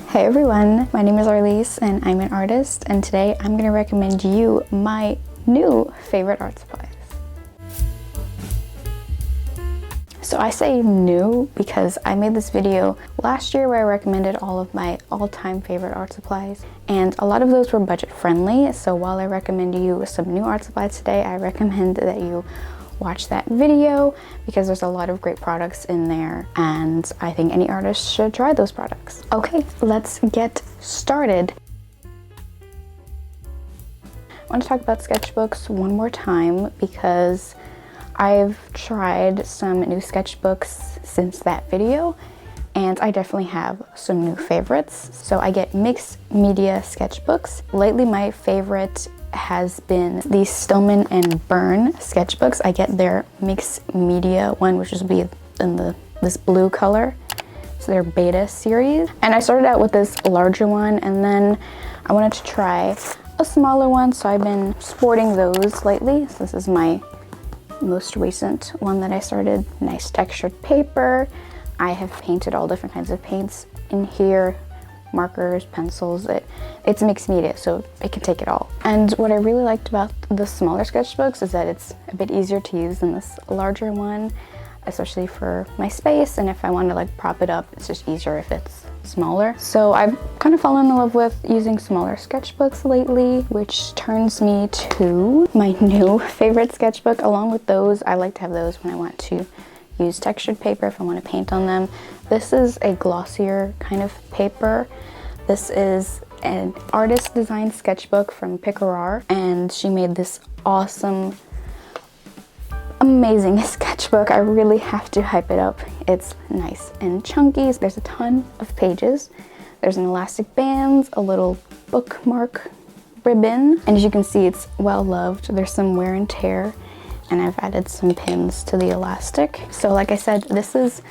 Hey everyone, my name is Arlise and I'm an artist, and today I'm going to recommend you my new favorite art supplies. So I say new because I made this video last year where I recommended all of my all-time favorite art supplies, and a lot of those were budget friendly. So while I recommend you some new art supplies today, I recommend that you watch that video because there's a lot of great products in there and I think any artist should try those products. Okay, let's get started. I want to talk about sketchbooks one more time because I've tried some new sketchbooks since that video and I definitely have some new favorites. So I get mixed media sketchbooks. Lately my favorite has been the Stillman and Byrne sketchbooks. I get their mixed media one, which is be in this blue color. So their beta series. And I started out with this larger one and then I wanted to try a smaller one. So I've been sporting those lately. So this is my most recent one that I started. Nice textured paper. I have painted all different kinds of paints in here. Markers, pencils, it's mixed media, so it can take it all. And what I really liked about the smaller sketchbooks is that it's a bit easier to use than this larger one, especially for my space, and if I want to like prop it up, it's just easier if it's smaller. So I've kind of fallen in love with using smaller sketchbooks lately, which turns me to my new favorite sketchbook. Along with those, I like to have those when I want to use textured paper, if I want to paint on them. This is a glossier kind of paper. This is an artist designed sketchbook from Picarar, and she made this awesome, amazing sketchbook. I really have to hype it up. It's nice and chunky. There's a ton of pages. There's an elastic band, a little bookmark ribbon, and as you can see, it's well loved. There's some wear and tear, and I've added some pins to the elastic. So like I said, this is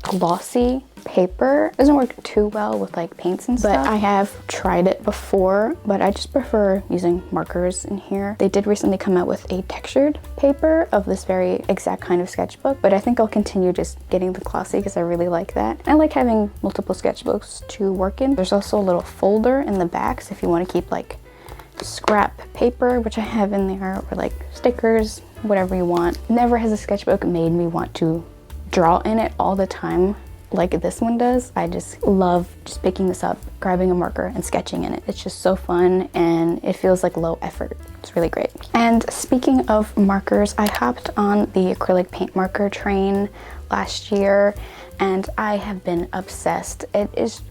glossy paper. It doesn't work too well with like paints and stuff. But I have tried it before, but I just prefer using markers in here. They did recently come out with a textured paper of this very exact kind of sketchbook, but I think I'll continue just getting the glossy because I really like that. I like having multiple sketchbooks to work in. There's also a little folder in the back, so if you want to keep like scrap paper, which I have in there, or like stickers, whatever you want. Never has a sketchbook made me want to draw in it all the time like this one does. I just love just picking this up, grabbing a marker and sketching in it. It's just so fun and it feels like low effort. It's really great. And speaking of markers, I hopped on the acrylic paint marker train last year and I have been obsessed. It is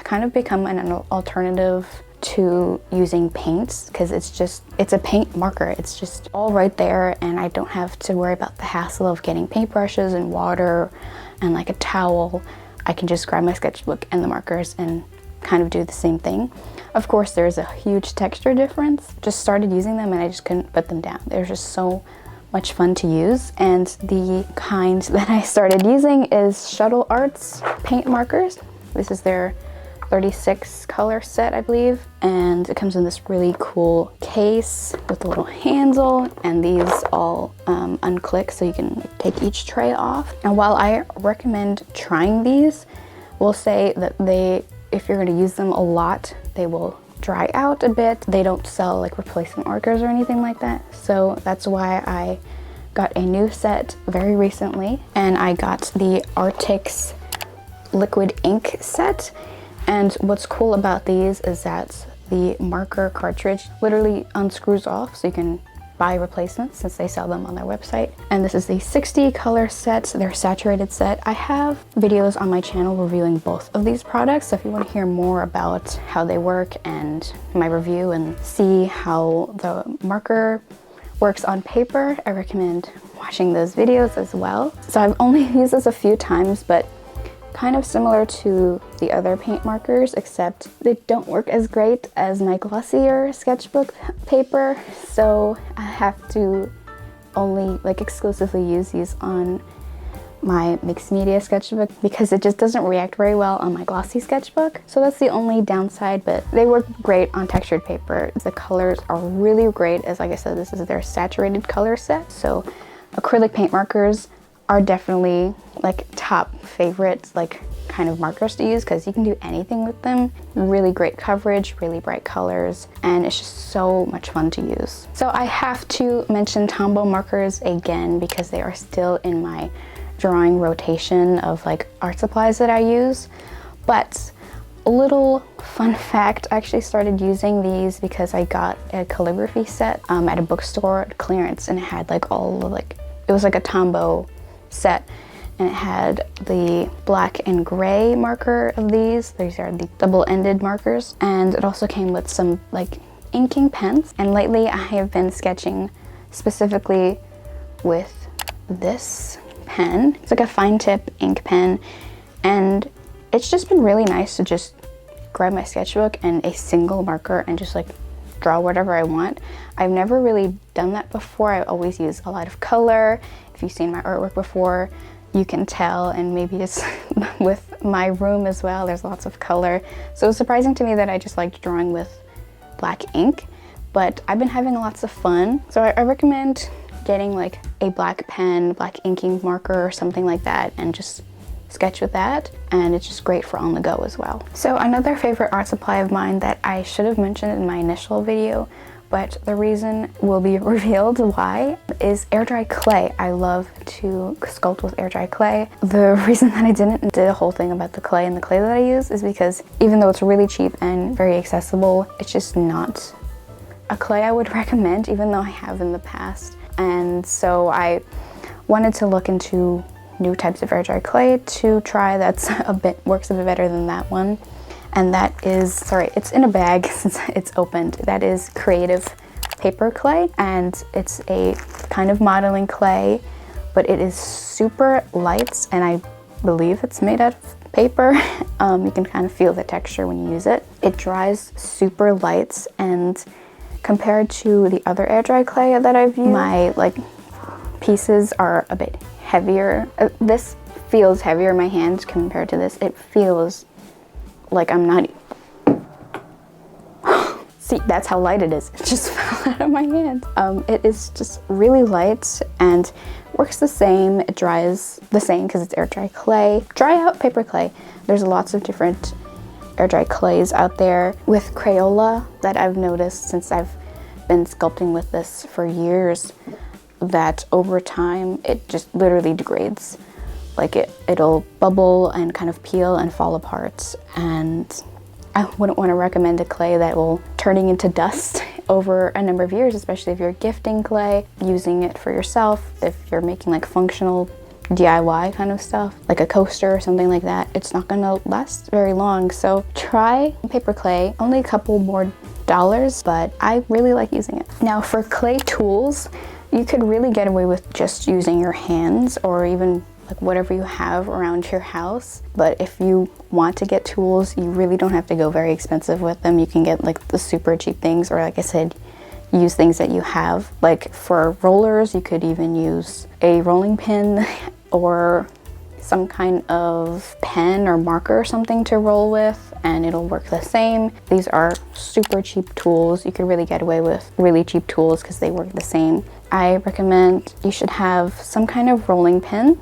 kind of become an alternative to using paints because it's a paint marker. It's just all right there and I don't have to worry about the hassle of getting paintbrushes and water and like a towel. I can just grab my sketchbook and the markers and kind of do the same thing. Of course, there's a huge texture difference. Just started using them and I just couldn't put them down. They're just so much fun to use, and the kind that I started using is Shuttle Arts paint markers. This is their 36 color set, I believe, and it comes in this really cool case with a little handle, and these all unclick so you can take each tray off. And while I recommend trying these, we'll say that if you're going to use them a lot, they will dry out a bit. They don't sell like replacement markers or anything like that, so that's why I got a new set very recently, and I got the Arctic's liquid ink set. And what's cool about these is that the marker cartridge literally unscrews off, so you can buy replacements since they sell them on their website. And this is the 60 color set, their saturated set. I have videos on my channel reviewing both of these products, so if you want to hear more about how they work and my review and see how the marker works on paper, I recommend watching those videos as well. So I've only used this a few times, but kind of similar to the other paint markers, except they don't work as great as my glossier sketchbook paper, so I have to only like exclusively use these on my mixed media sketchbook because it just doesn't react very well on my glossy sketchbook. So that's the only downside, but they work great on textured paper. The colors are really great. As like I said, this is their saturated color set, so acrylic paint markers are definitely like top favorites, like kind of markers to use, because you can do anything with them. Really great coverage, really bright colors, and it's just so much fun to use. So I have to mention Tombow markers again because they are still in my drawing rotation of like art supplies that I use. But a little fun fact, I actually started using these because I got a calligraphy set at a bookstore at clearance, and it had like all of like, it was like a Tombow set, and it had the black and gray marker of these. These are the double-ended markers, and it also came with some like inking pens. And lately I have been sketching specifically with this pen. It's like a fine tip ink pen, and it's just been really nice to just grab my sketchbook and a single marker and just like draw whatever I want. I've never really done that before. I always use a lot of color. If you've seen my artwork before, you can tell, and maybe it's with my room as well, there's lots of color. So it's surprising to me that I just liked drawing with black ink, but I've been having lots of fun. So I recommend getting like a black pen, black inking marker or something like that, and just sketch with that, and it's just great for on the go as well. So another favorite art supply of mine that I should have mentioned in my initial video, but the reason will be revealed why, is air dry clay. I love to sculpt with air dry clay. The reason that I didn't do a whole thing about the clay and the clay that I use is because even though it's really cheap and very accessible, it's just not a clay I would recommend, even though I have in the past. And so I wanted to look into new types of air dry clay to try that's works a bit better than that one. And that is, sorry, it's in a bag since it's opened. That is Creative paper clay, and it's a kind of modeling clay, but it is super light, and I believe it's made out of paper. You can kind of feel the texture when you use it. It dries super light, and compared to the other air dry clay that I've used, my like pieces are a bit heavier. This feels heavier in my hand compared to this. It feels like I'm not... See, that's how light it is. It just fell out of my hand. It is just really light and works the same. It dries the same because it's air dry clay. Dry out paper clay. There's lots of different air dry clays out there. With Crayola, that I've noticed since I've been sculpting with this for years, that over time it just literally degrades. Like it'll bubble and kind of peel and fall apart, and I wouldn't want to recommend a clay that will turning into dust over a number of years, especially if you're gifting clay, using it for yourself, if you're making like functional DIY kind of stuff, like a coaster or something like that. It's not gonna last very long. So try paper clay, only a couple more dollars, but I really like using it. Now for clay tools, you could really get away with just using your hands or even like whatever you have around your house. But if you want to get tools, you really don't have to go very expensive with them. You can get like the super cheap things, or like I said, use things that you have. Like for rollers, you could even use a rolling pin or some kind of pen or marker or something to roll with, and it'll work the same. These are super cheap tools. You could really get away with really cheap tools because they work the same. I recommend you should have some kind of rolling pin,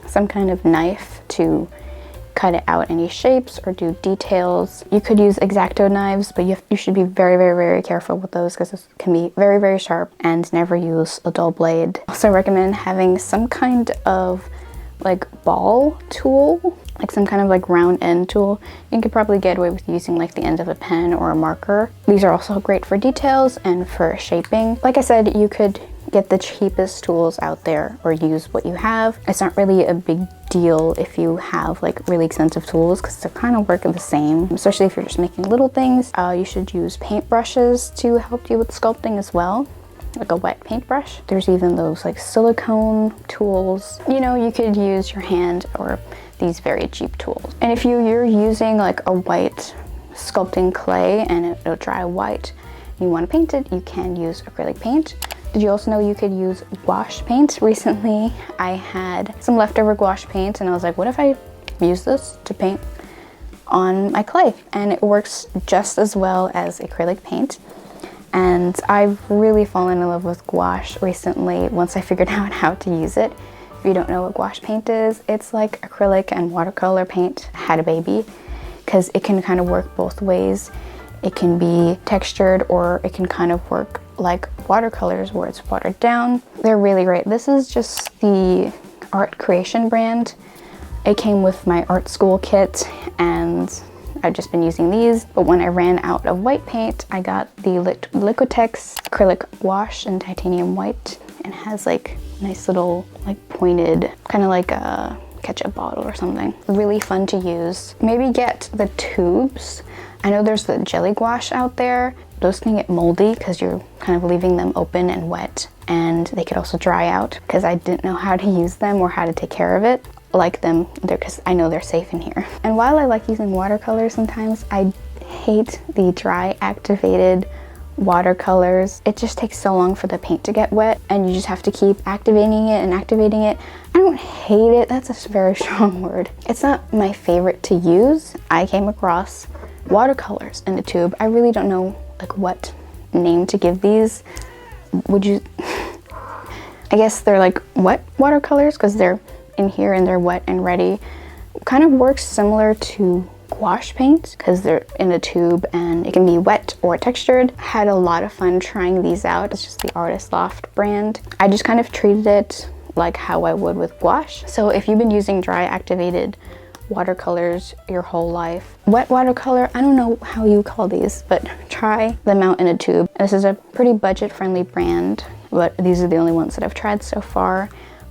some kind of knife to cut it out any shapes or do details. You could use X-Acto knives, but you should be very, very, very careful with those because it can be very, very sharp, and never use a dull blade. Also recommend having some kind of like ball tool, like some kind of like round end tool. You could probably get away with using like the end of a pen or a marker. These are also great for details and for shaping. Like I said, you could get the cheapest tools out there or use what you have. It's not really a big deal if you have like really expensive tools because they kind of work the same, especially if you're just making little things. You should use paintbrushes to help you with sculpting as well, like a wet paintbrush. There's even those like silicone tools. You know, you could use your hand or these very cheap tools. And if you're using like a white sculpting clay and it'll dry white, you want to paint it, you can use acrylic paint. Did you also know you could use gouache paint? Recently, I had some leftover gouache paint and I was like, what if I use this to paint on my clay? And it works just as well as acrylic paint. And I've really fallen in love with gouache recently once I figured out how to use it. If you don't know what gouache paint is, it's like acrylic and watercolor paint had a baby, because it can kind of work both ways. It can be textured, or it can kind of work like watercolors where it's watered down. They're really great. This is just the Art Creation brand. It came with my art school kit, and I've just been using these. But when I ran out of white paint, I got the Liquitex acrylic gouache in titanium white, and has like nice little like pointed, kind of like a ketchup bottle or something. Really fun to use. Maybe get the tubes. I know there's the jelly gouache out there. Those can get moldy because you're kind of leaving them open and wet, and they could also dry out, because I didn't know how to use them or how to take care of it. I like them because I know they're safe in here. And while I like using watercolors sometimes, I hate the dry activated watercolors. It just takes so long for the paint to get wet, and you just have to keep activating it and activating it. I don't hate it, that's a very strong word. It's not my favorite to use. I came across watercolors in the tube. I really don't know like what name to give these. Would you, I guess they're like wet watercolors because they're in here and they're wet and ready. Kind of works similar to gouache paint because they're in a tube and it can be wet or textured. Had a lot of fun trying these out. It's just the Artist Loft brand. I just kind of treated it like how I would with gouache. So if you've been using dry activated watercolors your whole life, wet watercolor, I don't know how you call these, but try them out in a tube. This is a pretty budget-friendly brand, but these are the only ones that I've tried so far.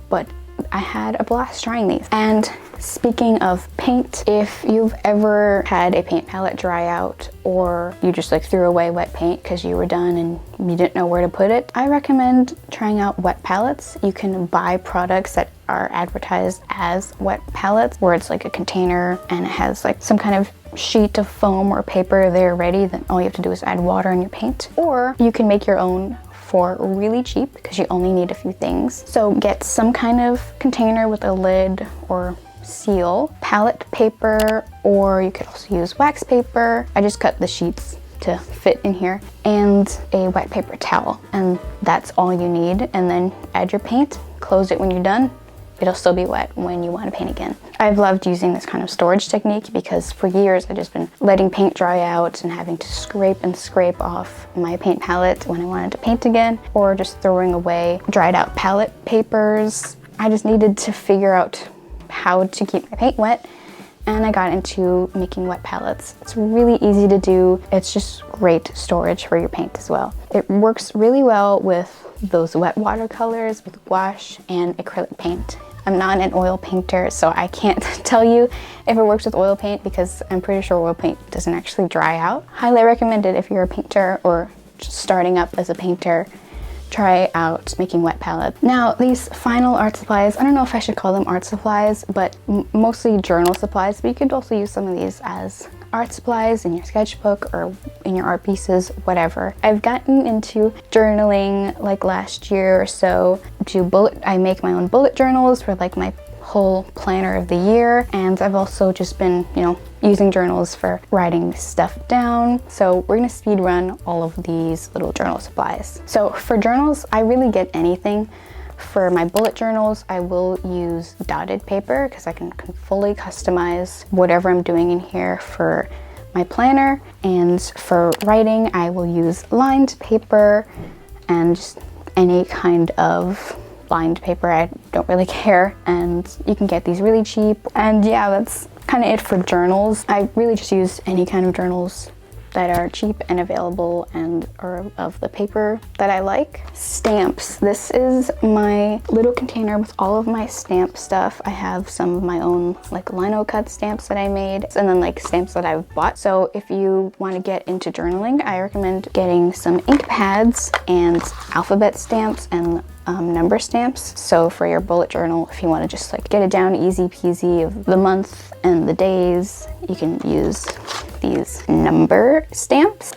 But I had a blast trying these. And speaking of paint, if you've ever had a paint palette dry out, or you just like threw away wet paint because you were done and you didn't know where to put it, I recommend trying out wet palettes. You can buy products that are advertised as wet palettes, where it's like a container and it has like some kind of sheet of foam or paper there ready, then all you have to do is add water and your paint. Or you can make your own for really cheap because you only need a few things. So get some kind of container with a lid or seal, palette paper, or you could also use wax paper. I just cut the sheets to fit in here, and a wet paper towel, and that's all you need. And then add your paint, close it when you're done. It'll still be wet when you want to paint again. I've loved using this kind of storage technique because for years I've just been letting paint dry out and having to scrape off my paint palette when I wanted to paint again, or just throwing away dried out palette papers. I just needed to figure out how to keep my paint wet, and I got into making wet palettes. It's really easy to do. It's just great storage for your paint as well. It works really well with those wet watercolors, with gouache and acrylic paint. I'm not an oil painter, so I can't tell you if it works with oil paint because I'm pretty sure oil paint doesn't actually dry out. Highly recommended if you're a painter or just starting up as a painter. Try out making wet palettes. Now, these final art supplies, I don't know if I should call them art supplies, but mostly journal supplies, but you could also use some of these as art supplies in your sketchbook or in your art pieces, whatever. I've gotten into journaling like last year or so. I make my own bullet journals for like my whole planner of the year, and I've also just been, using journals for writing stuff down. So we're gonna speed run all of these little journal supplies. So for journals, I really get anything. For my bullet journals, I will use dotted paper because I can fully customize whatever I'm doing in here for my planner. And for writing, I will use lined paper and just any kind of lined paper. I don't really care, and you can get these really cheap. And yeah, that's kind of it for journals. I really just use any kind of journals that are cheap and available and are of the paper that I like. Stamps. This is my little container with all of my stamp stuff. I have some of my own like lino cut stamps that I made, and then like stamps that I've bought. So if you want to get into journaling, I recommend getting some ink pads and alphabet stamps and number stamps. So for your bullet journal, if you want to just like get it down easy peasy of the month and the days, you can use these number stamps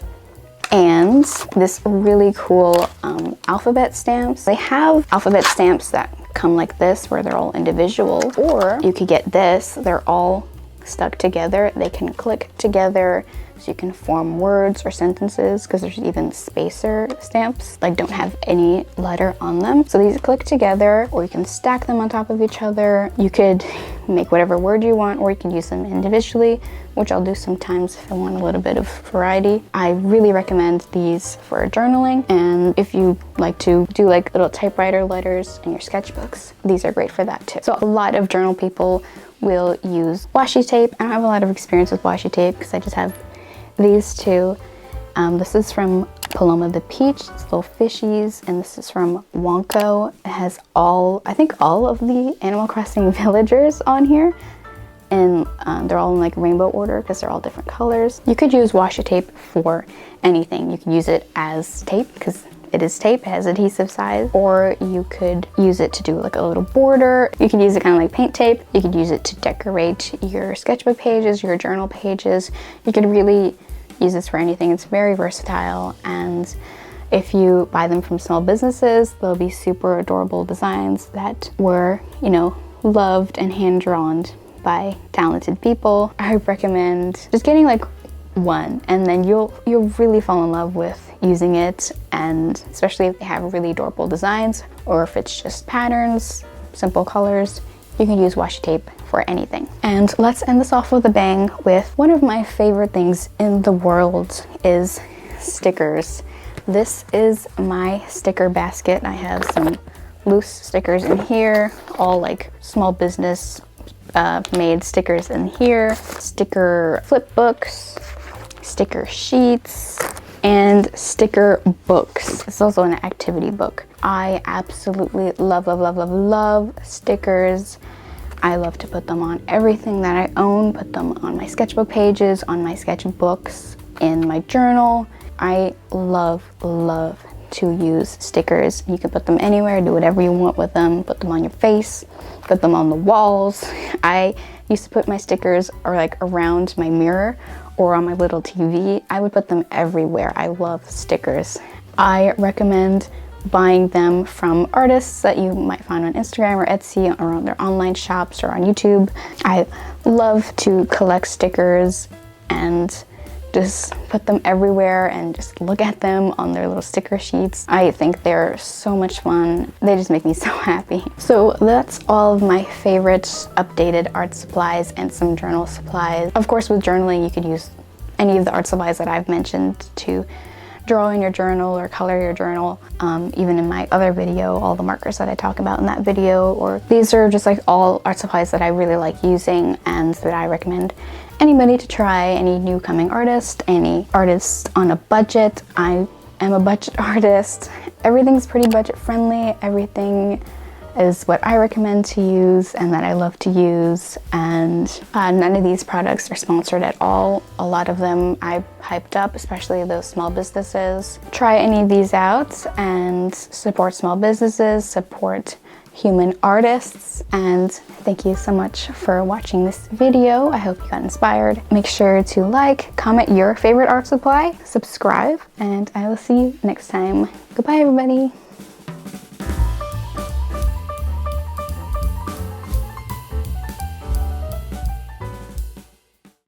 and this really cool alphabet stamps. They have alphabet stamps that come like this where they're all individual, or you could get this. They're all stuck together. They can click together, so you can form words or sentences, because there's even spacer stamps that don't have any letter on them. So these click together, or you can stack them on top of each other. You could make whatever word you want, or you can use them individually, which I'll do sometimes if I want a little bit of variety. I really recommend these for journaling, and if you like to do like little typewriter letters in your sketchbooks, these are great for that too. So a lot of journal people will use washi tape. I don't have a lot of experience with washi tape because I just have these two. This is from Paloma the Peach, it's little fishies, and this is from Wonko. It has I think all of the Animal Crossing villagers on here, and they're all in like rainbow order because they're all different colors. You could use washi tape for anything. You can use it as tape because it is tape, it has adhesive size, or you could use it to do like a little border. You could use it kind of like paint tape. You could use it to decorate your sketchbook pages, your journal pages. You could really use this for anything. It's very versatile, and if you buy them from small businesses, they'll be super adorable designs that were, you know, loved and hand-drawn by talented people. I recommend just getting like one, and then you'll really fall in love with using it, and especially if they have really adorable designs, or if it's just patterns, simple colors, you can use washi tape for anything. And let's end this off with a bang with one of my favorite things in the world is stickers. This is my sticker basket. I have some loose stickers in here, all like small business made stickers in here, sticker flip books, sticker sheets, and sticker books. It's also an activity book. I absolutely love stickers. I love to put them on everything that I own, put them on my sketchbook pages, on my sketchbooks, in my journal. I love to use stickers. You can put them anywhere, do whatever you want with them, put them on your face, put them on the walls. I used to put my stickers like around my mirror or on my little TV. I would put them everywhere. I love stickers. I recommend buying them from artists that you might find on Instagram or Etsy or on their online shops or on YouTube. I love to collect stickers and just put them everywhere and just look at them on their little sticker sheets. I think they're so much fun. They just make me so happy. So that's all of my favorite updated art supplies and some journal supplies. Of course, with journaling, you could use any of the art supplies that I've mentioned to draw in your journal or color your journal. Even in my other video, all the markers that I talk about in that video, or these are just like all art supplies that I really like using and that I recommend anybody to try, any new coming artist, any artist on a budget. I am a budget artist. Everything's pretty budget friendly. Everything is what I recommend to use and that I love to use, and none of these products are sponsored at all. A lot of them I hyped up, especially those small businesses. Try any of these out and support small businesses, support human artists, and thank you so much for watching this video. I hope you got inspired. Make sure to like, comment your favorite art supply, subscribe, and I will see you next time. Goodbye, everybody.